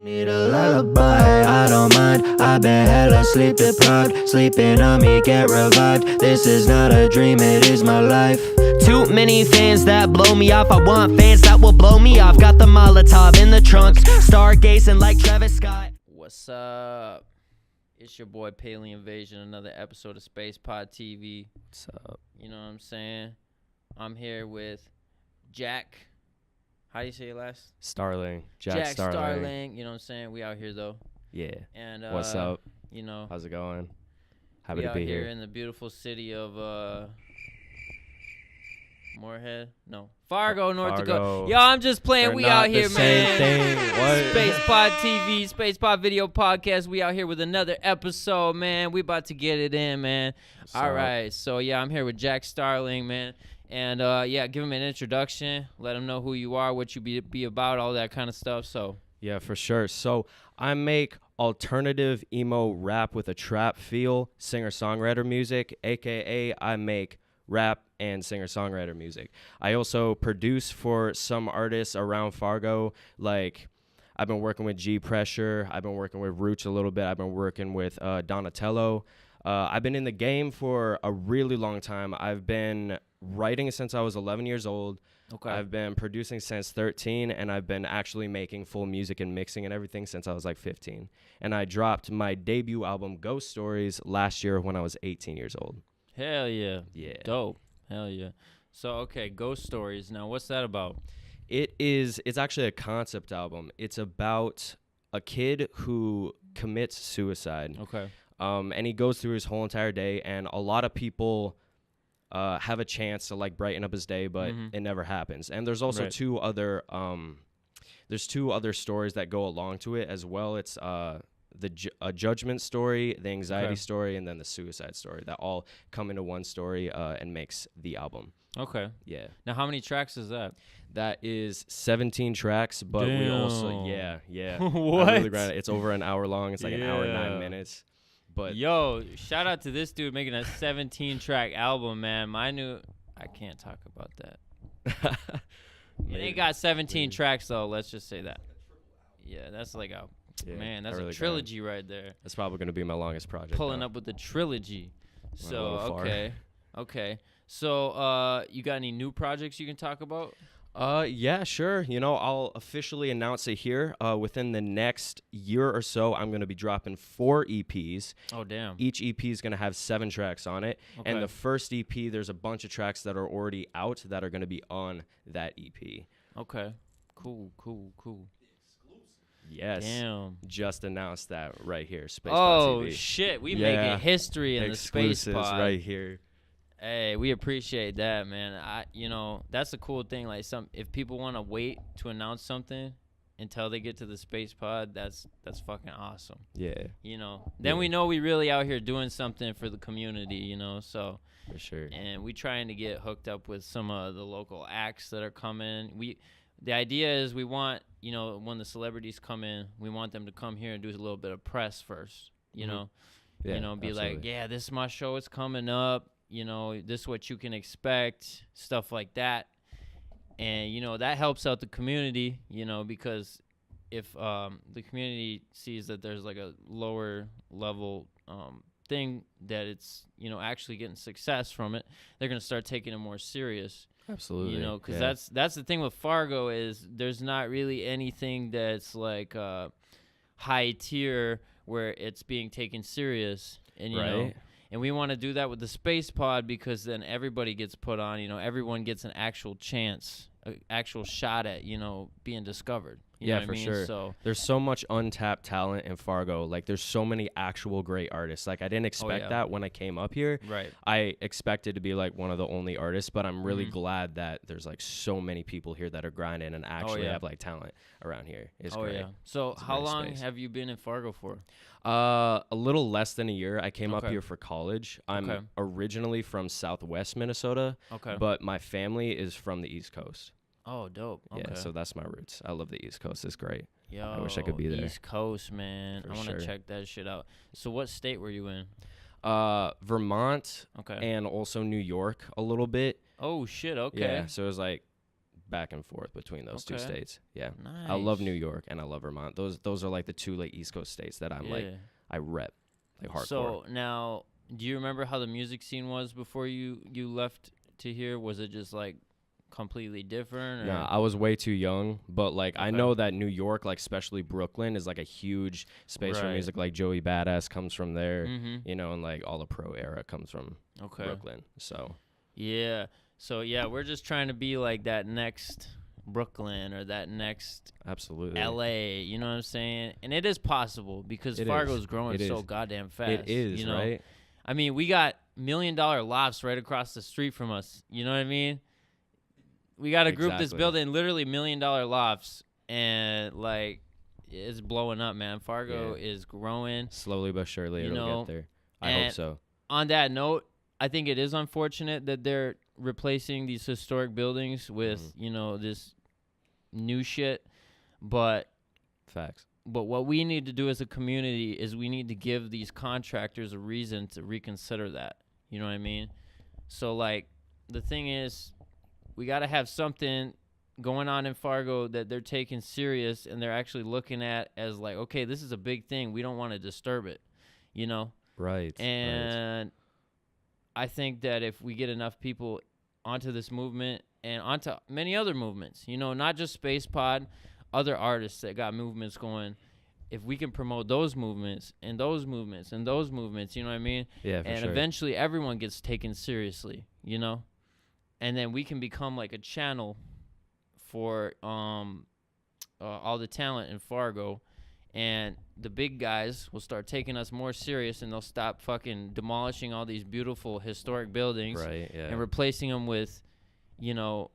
Need a lullaby, I don't mind. I've been hella sleep deprived. Sleeping on me, get revived. This is not a dream, it is my life. Too many fans that blow me off. I want fans that will blow me off. Got the Molotov in the trunk, stargazing like Travis Scott. What's up? It's your boy Palien Vasion, another episode of SpacePodTV. What's up? You know what I'm saying? I'm here with Jac. How do you say your last? Starling. Jac Starling. You know what I'm saying? We out here though. Yeah. And what's up? You know, how's it going? Happy we to out be here here. in the beautiful city of Moorhead? No. Fargo, North Dakota. Yo, I'm just playing. They're we not out here, the man. same thing. What? SpacePod TV, SpacePod Video Podcast. We out here with another episode, man. We about to get it in, man. All right. So, yeah, I'm here with Jac Starling, man. And, yeah, give him an introduction. Let him know who you are, what you be about, all that kind of stuff. So, Yeah, for sure. So I make alternative emo rap with a trap feel, singer-songwriter music, a.k.a. I make rap and singer-songwriter music. I also produce for some artists around Fargo, like I've been working with G Pressure, I've been working with Roots a little bit, I've been working with Donatello. I've been in the game for a really long time. I've been writing since I was 11 years old. okay. I've been producing since 13, and I've been actually making full music and mixing and everything since I was like 15. And I dropped my debut album, Ghost Stories, last year when I was 18 years old. Hell yeah. Yeah. Dope. Hell yeah. So, okay, Ghost Stories. Now, what's that about? It's actually a concept album. It's about a kid who commits suicide. Okay. And he goes through his whole entire day, and a lot of people have a chance to like brighten up his day, but it never happens. And there's also Right. two other stories that go along to it as well. It's a judgment story, the anxiety story, and then the suicide story that all come into one story and makes the album. Okay. Yeah. Now, how many tracks is that? That is 17 tracks, but we also, Damn. yeah. What? I really grind it. It's over an hour long. It's like an hour and 9 minutes. But Yo, shout out to this dude making a 17-track album, man. I can't talk about that. It ain't got 17 tracks, though. Let's just say that. Yeah, that's like a, man, that's really a trilogy right there. That's probably going to be my longest project. Pulling though. up with the trilogy. Went a So, little far. okay. So, you got any new projects you can talk about? Yeah, sure. You know, I'll officially announce it here. Within the next year or so, I'm going to be dropping 4 EPs. Oh, damn. Each EP is going to have 7 tracks on it. Okay. And the first EP, there's a bunch of tracks that are already out that are going to be on that EP. Okay. Cool. Yes. Damn. Just announced that right here. SpacePod Oh, TV. shit. We Yeah. making history in the space Exclusives pod. right here. Hey, we appreciate that, man. That's a cool thing. Like, if people want to wait to announce something until they get to the space pod, that's fucking awesome. Yeah, Then we know we really out here doing something for the community, so. for sure. And we trying to get hooked up with some of the local acts that are coming. The idea is we want, when the celebrities come in, we want them to come here and do a little bit of press first, Yeah, be absolutely. like, yeah, this is my show, it's coming up. This is what you can expect, stuff like that. And, that helps out the community, because if the community sees that there's like a lower level thing that it's, actually getting success from it, they're going to start taking it more serious. Absolutely. Because that's the thing with Fargo is there's not really anything that's like high tier where it's being taken serious. And, Right. And we want to do that with the space pod because then everybody gets put on, everyone gets an actual chance, an actual shot at, being discovered. You know what I mean? Sure. So There's so much untapped talent in Fargo. Like, there's so many actual great artists. Like, I didn't expect that when I came up here. right. I expected to be like one of the only artists, but I'm really glad that there's like so many people here that are grinding and actually have like talent around here. It's great. Yeah. So It's a how great long space. have you been in Fargo for? A little less than a year. I came up Okay. here for college. I'm Okay. originally from Southwest Minnesota, Okay. but my family is from the East Coast. Oh, dope. Okay. Yeah, so that's my roots. I love the East Coast. It's great. Yo, I wish I could be there. East Coast, man. For I want to sure. check that shit out. So what state were you in? Vermont Okay. and also New York a little bit. Oh, shit. Okay. Yeah, so it was like back and forth between those two Okay. states. Yeah. Nice. I love New York and I love Vermont. Those are like the two like East Coast states that I'm like Yeah. I rep like hardcore. So now, do you remember how the music scene was before you left to here? Was it just like completely different? Or? Nah, I was way too young, but like I Okay. know that New York, like especially Brooklyn, is like a huge space for Right. music. Like Joey Badass comes from there, Mm-hmm. you know, and like all the pro era comes from Okay. Brooklyn. So Yeah. So yeah, we're just trying to be like that next Brooklyn or that next absolutely, LA. You know what I'm saying? And it is possible because It Fargo's is. growing It so is. goddamn fast. it is you know? right. I mean, we got $1 million lofts right across the street from us. You know what I mean? We got to group this Exactly. building, literally $1 million lofts, and like it's blowing up, man. Fargo Yeah. is growing. Slowly but surely, You it'll know, get there. I hope and so. On that note, I think it is unfortunate that they're replacing these historic buildings with Mm-hmm. you know this new shit, but Facts. what we need to do as a community is we need to give these contractors a reason to reconsider that. You know what I mean? So like the thing is, we got to have something going on in Fargo that they're taking serious and they're actually looking at as like, okay, this is a big thing. We don't want to disturb it, you know? Right. And I think that if we get enough people onto this movement and onto many other movements, you know, not just SpacePod, other artists that got movements going, if we can promote those movements and those movements and those movements, you know what I mean? Yeah, for And sure. eventually everyone gets taken seriously, you know? And then we can become like a channel for all the talent in Fargo. And the big guys will start taking us more serious and they'll stop fucking demolishing all these beautiful historic buildings Right. Yeah. and replacing them with, you know,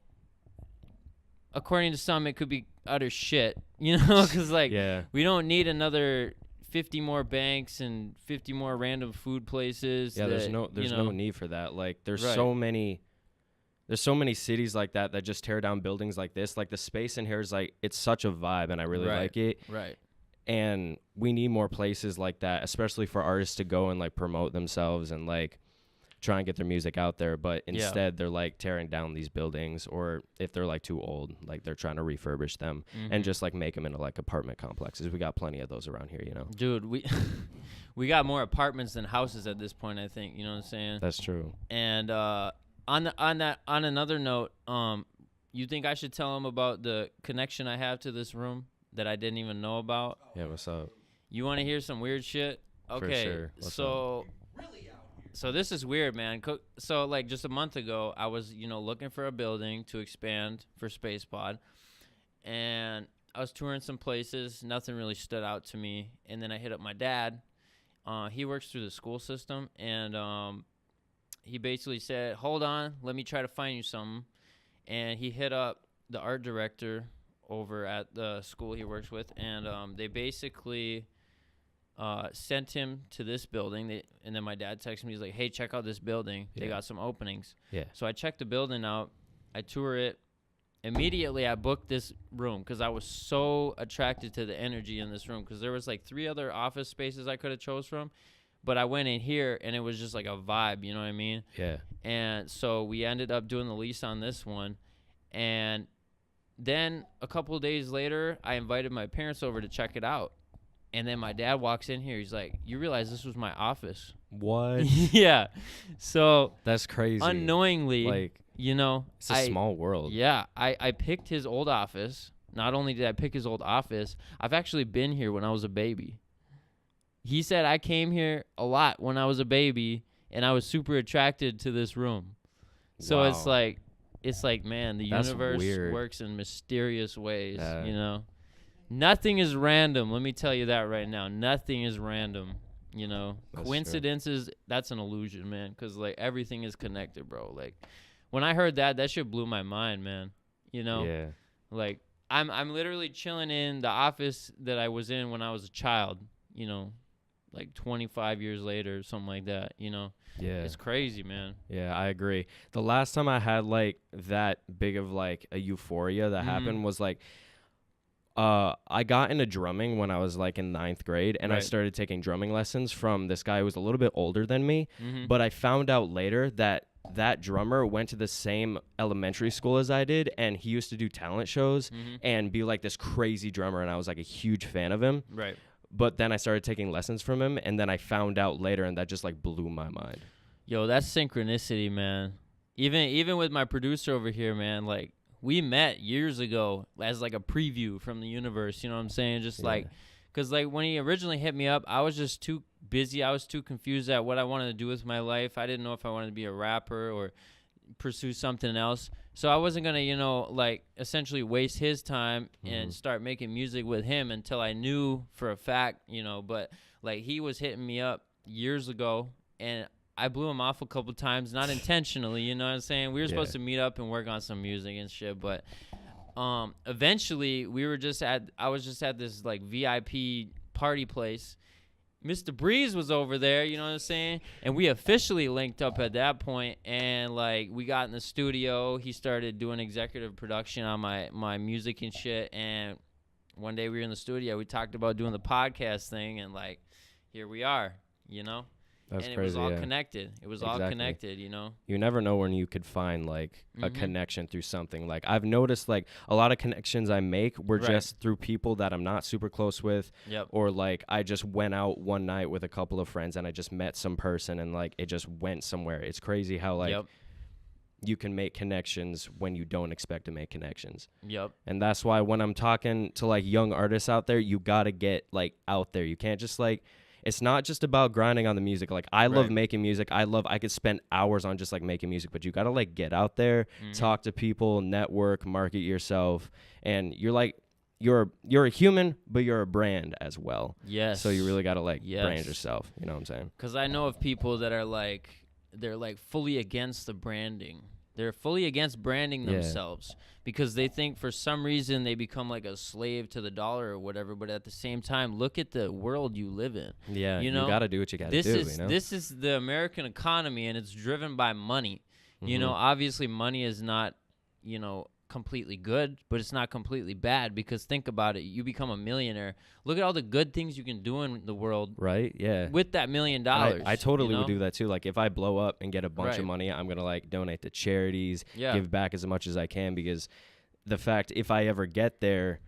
according to some, it could be utter shit, you know, because like yeah. we don't need another 50 more banks and 50 more random food places. Yeah. There's that, no need for that. Like there's Right. so many. There's so many cities like that just tear down buildings like this. Like the space in here is like it's such a vibe, and I really Right. like it. Right. And we need more places like that, especially for artists to go and like promote themselves and like try and get their music out there. But instead, they're like tearing down these buildings, or if they're like too old, like they're trying to refurbish them and just like make them into like apartment complexes. We got plenty of those around here, you know. Dude, we got more apartments than houses at this point, I think. You know what I'm saying? That's true. And on another note, you think I should tell them about the connection I have to this room that I didn't even know about? Yeah, what's up? You want to hear some weird shit? Okay, sure. What's so this is weird, man. So like just a month ago, I was looking for a building to expand for SpacePod, and I was touring some places. Nothing really stood out to me, and then I hit up my dad. He works through the school system, and he basically said, "Hold on, let me try to find you something." And he hit up the art director over at the school he works with, and they basically sent him to this building. And then my dad texted me. He's like, "Hey, check out this building. They Yeah. got some openings." Yeah. So I checked the building out. I tour it. Immediately, I booked this room because I was so attracted to the energy in this room, because there was like 3 other office spaces I could have chose from. But I went in here, and it was just like a vibe, you know what I mean? Yeah. And so we ended up doing the lease on this one. And then a couple of days later, I invited my parents over to check it out. And then my dad walks in here. He's like, "You realize this was my office?" What? Yeah. So That's crazy. unknowingly, Like, it's it's a small world. Yeah, I picked his old office. Not only did I pick his old office, I've actually been here when I was a baby. He said I came here a lot when I was a baby, and I was super attracted to this room. So Wow. it's like, man, the That's universe weird. works in mysterious ways, Yeah. Nothing is random. Let me tell you that right now. Nothing is random, That's true. Coincidences, that's an illusion, man, because like everything is connected, bro. Like when I heard that shit blew my mind, man. Yeah. Like I'm literally chilling in the office that I was in when I was a child, like 25 years later, something like that, Yeah. It's crazy, man. Yeah, I agree. The last time I had like that big of like a euphoria that happened was like I got into drumming when I was like in 9th grade, and I Right. started taking drumming lessons from this guy who was a little bit older than me. Mm-hmm. But I found out later that that drummer went to the same elementary school as I did, and he used to do talent shows and be like this crazy drummer, and I was like a huge fan of him. Right. But then I started taking lessons from him, and then I found out later, and that just like blew my mind. Yo, that's synchronicity, man. Even with my producer over here, man, like we met years ago as like a preview from the universe, you know what I'm saying? Just like, cause like when he originally hit me up, I was just too busy. I was too confused at what I wanted to do with my life. I didn't know if I wanted to be a rapper or pursue something else. So I wasn't gonna, you know, like essentially waste his time and start making music with him until I knew for a fact, you know, but like he was hitting me up years ago and I blew him off a couple times, not intentionally, you know what I'm saying? We were supposed to meet up and work on some music and shit, but eventually I was just at this like VIP party place. Mr. Breeze was over there, you know what I'm saying? And we officially linked up at that point, and like we got in the studio. He started doing executive production on my music and shit, and one day we were in the studio. We talked about doing the podcast thing, and like here we are, you know? That's and crazy, it was all connected. It was all connected, you know? You never know when you could find, like, a connection through something. Like, I've noticed, like, a lot of connections I make were just through people that I'm not super close with. Or, like, I just went out one night with a couple of friends and I just met some person and, like, it just went somewhere. It's crazy how, like, you can make connections when you don't expect to make connections. And that's why when I'm talking to, like, young artists out there, you got to get, like, out there. You can't just, like... It's not just about grinding on the music. Like, I love making music. I could spend hours on just, like, making music. But you got to, like, get out there, talk to people, network, market yourself. And you're, like, you're a human, but you're a brand as well. Yes. So you really got to, like, brand yourself. You know what I'm saying? Because I know of people that are, like, they're, like, fully against the branding. They're fully against branding themselves because they think for some reason they become like a slave to the dollar or whatever. But at the same time, look at the world you live in. Yeah, you know, you got to do what you got to do. You know? This is the American economy, and it's driven by money. You know, obviously money is not, you know, completely good, but it's not completely bad because think about it. You become a millionaire. Look at all the good things you can do in the world. Right? Yeah. With that $1 million. I totally would do that too. Like if I blow up and get a bunch of money, I'm going to like donate to charities, give back as much as I can because the fact if I ever get there,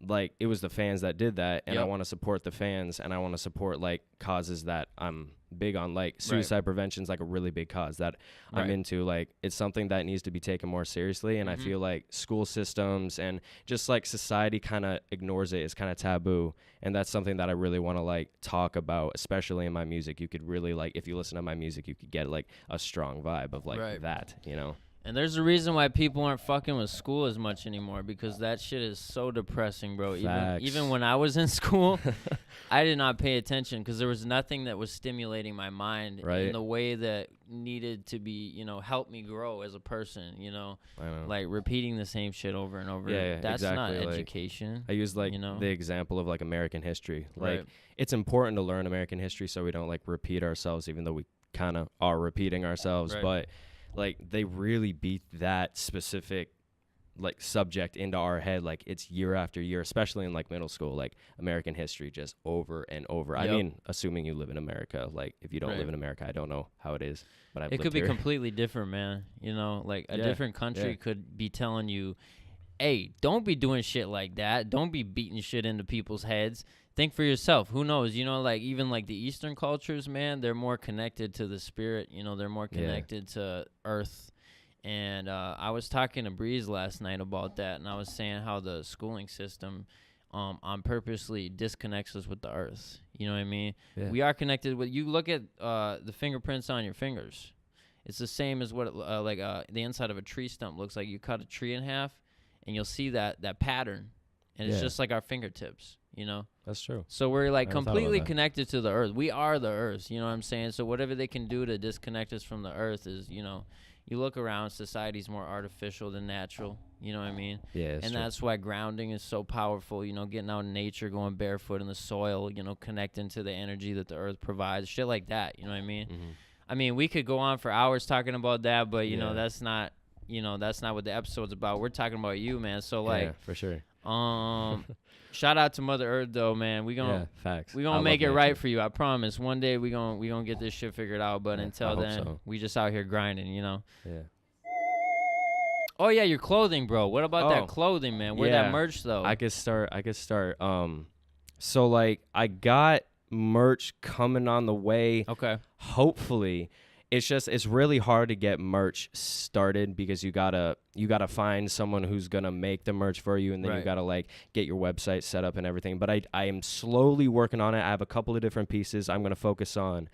like it was the fans that did that and I want to support the fans and I want to support like causes that I'm big on, like suicide prevention is like a really big cause that I'm into. Like it's something that needs to be taken more seriously and I feel like school systems and just like society kind of ignores it. It's kind of taboo and that's something that I really want to like talk about, especially in my music. You could really like if you listen to my music you could get like a strong vibe of like that, you know. And there's a reason why people aren't fucking with school as much anymore because that shit is so depressing, bro. Even when I was in school, I did not pay attention because there was nothing that was stimulating my mind in the way that needed to be, you know, help me grow as a person, you know. Like repeating the same shit over and over. Yeah, that's exactly. not education. I use like the example of like American history. Like it's important to learn American history so we don't like repeat ourselves even though we kind of are repeating ourselves, but like they really beat that specific like subject into our head like it's year after year, especially in like middle school, like American history just over and over. I mean, assuming you live in America. Like if you don't live in America, I don't know how it is, but it could be completely different, man. You know, like a different country could be telling you, hey, don't be doing shit like that. Don't be beating shit into people's heads. Think for yourself. Who knows? You know, like even like the Eastern cultures, man, they're more connected to the spirit. You know, they're more connected to Earth. And I was talking to Breeze last night about that, and I was saying how the schooling system on purposely disconnects us with the Earth. You know what I mean? Yeah. We are connected with. You look at the fingerprints on your fingers. It's the same as what the inside of a tree stump looks like. You cut a tree in half, and you'll see that pattern, and it's just like our fingertips. You know? That's true. So we're like completely connected to the Earth. We are the Earth. You know what I'm saying? So whatever they can do to disconnect us from the Earth is, you know, you look around, society's more artificial than natural. You know what I mean? Yeah. And that's why grounding is so powerful. You know, getting out in nature, going barefoot in the soil, you know, connecting to the energy that the Earth provides, shit like that. You know what I mean? I mean, we could go on for hours talking about that, but you know, that's not what the episode's about. We're talking about you, man. So like, for sure. Shout out to Mother Earth though, man. We gonna facts. We gonna make it right for you. I promise. One day we gonna get this shit figured out. But until then, we just out here grinding, you know. Yeah. Oh yeah, your clothing, bro. What about that clothing, man? Where that merch though? I could start. So like I got merch coming on the way. Okay. Hopefully. It's really hard to get merch started because you gotta find someone who's gonna make the merch for you, and then you gotta like get your website set up and everything. But I am slowly working on it. I have a couple of different pieces. I'm gonna focus on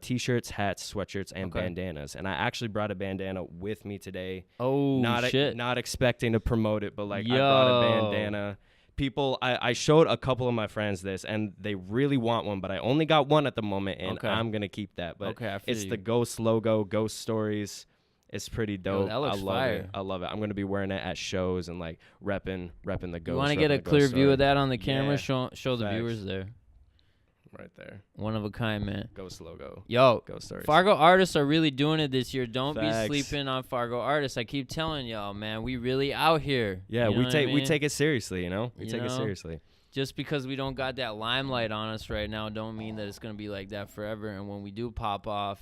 t-shirts, hats, sweatshirts, and bandanas. And I actually brought a bandana with me today. Oh, shit! Not expecting to promote it, but like I brought a bandana. People, I showed a couple of my friends this, and they really want one, but I only got one at the moment, and I'm going to keep that. But it's the Ghost logo, Ghost Stories. It's pretty dope. Yo, that looks fire. I love it. I'm going to be wearing it at shows and, like, repping the Ghost. You want to get a clear view of that on the camera? Show the viewers there. Right there. One of a kind, man. Ghost logo. Yo, Ghost Stories. Fargo artists are really doing it this year. Don't be sleeping on Fargo artists. I keep telling y'all, man, we really out here. Yeah, you know we take it seriously, you know? We take it seriously. Just because we don't got that limelight on us right now don't mean that it's going to be like that forever. And when we do pop off,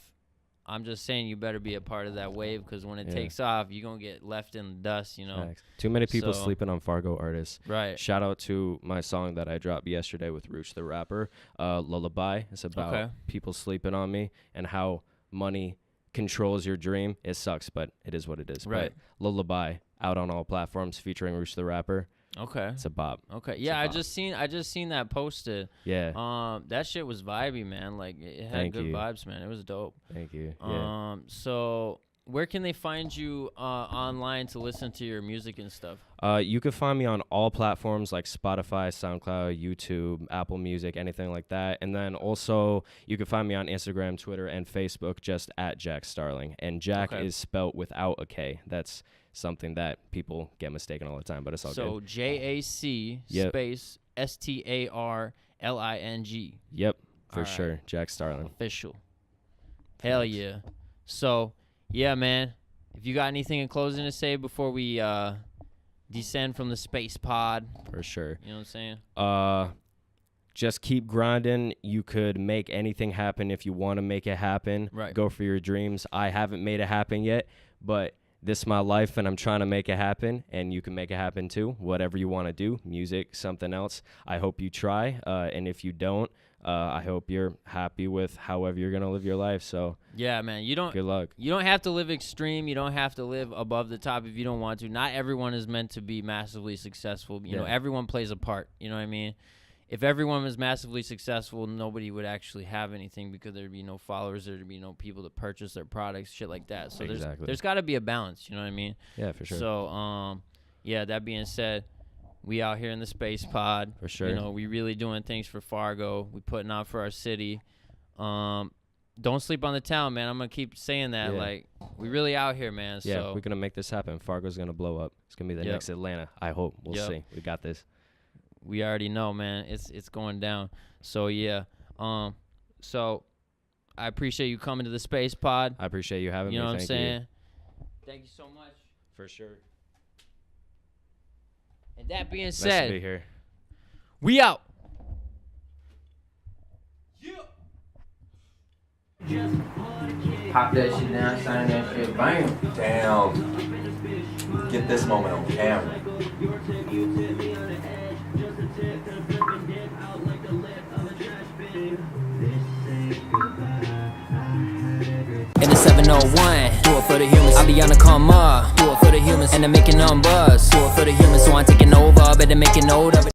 I'm just saying you better be a part of that wave, because when it takes off, you're going to get left in the dust, you know. Too many people sleeping on Fargo artists. Right. Shout out to my song that I dropped yesterday with Rooch the rapper, Lullaby. It's about people sleeping on me and how money controls your dream. It sucks, but it is what it is. Right. But Lullaby, out on all platforms, featuring Rooch the rapper. Okay. It's a bop. Okay. Yeah, I just seen that posted. Yeah. That shit was vibey, man. Like it had good vibes, man. It was dope. Thank you. So where can they find you online to listen to your music and stuff? You can find me on all platforms like Spotify, SoundCloud, YouTube, Apple Music, anything like that. And then also you can find me on Instagram, Twitter, and Facebook just at Jac Starling. And Jack is spelt without a K. That's something that people get mistaken all the time, but it's all good. So JAC space STARLING. Yep, for sure. Jac Starling. Official. Hell yeah. So, yeah, man. If you got anything in closing to say before we descend from the space pod. For sure. You know what I'm saying? Just keep grinding. You could make anything happen if you want to make it happen. Right. Go for your dreams. I haven't made it happen yet, but this is my life, and I'm trying to make it happen, and you can make it happen too. Whatever you want to do, music, something else. I hope you try, and if you don't, I hope you're happy with however you're gonna live your life. So yeah, man, good luck. You don't have to live extreme. You don't have to live above the top if you don't want to. Not everyone is meant to be massively successful. You know, everyone plays a part. You know what I mean? If everyone was massively successful, nobody would actually have anything, because there'd be no followers, there'd be no people to purchase their products, shit like that. So there's got to be a balance, you know what I mean? Yeah, for sure. So, yeah, that being said, we out here in the space pod. For sure. You know, we really doing things for Fargo. We putting out for our city. Don't sleep on the town, man. I'm going to keep saying that. Like, we really out here, man. Yeah, so we're going to make this happen. Fargo's going to blow up. It's going to be the next Atlanta, I hope. We'll see. We got this. We already know, man. It's going down. So yeah. So I appreciate you coming to the space pod. I appreciate you having me. You know what I'm saying? You. Thank you so much. For sure. And that being nice said, to be here. We out. Pop that shit down, sign that shit, bam. Damn. Get this moment on camera. In the 701, do it for the humans. I be on the come up, do it for the humans. And I'm making numbers, do it for the humans. So I'm taking over, better make a note of it.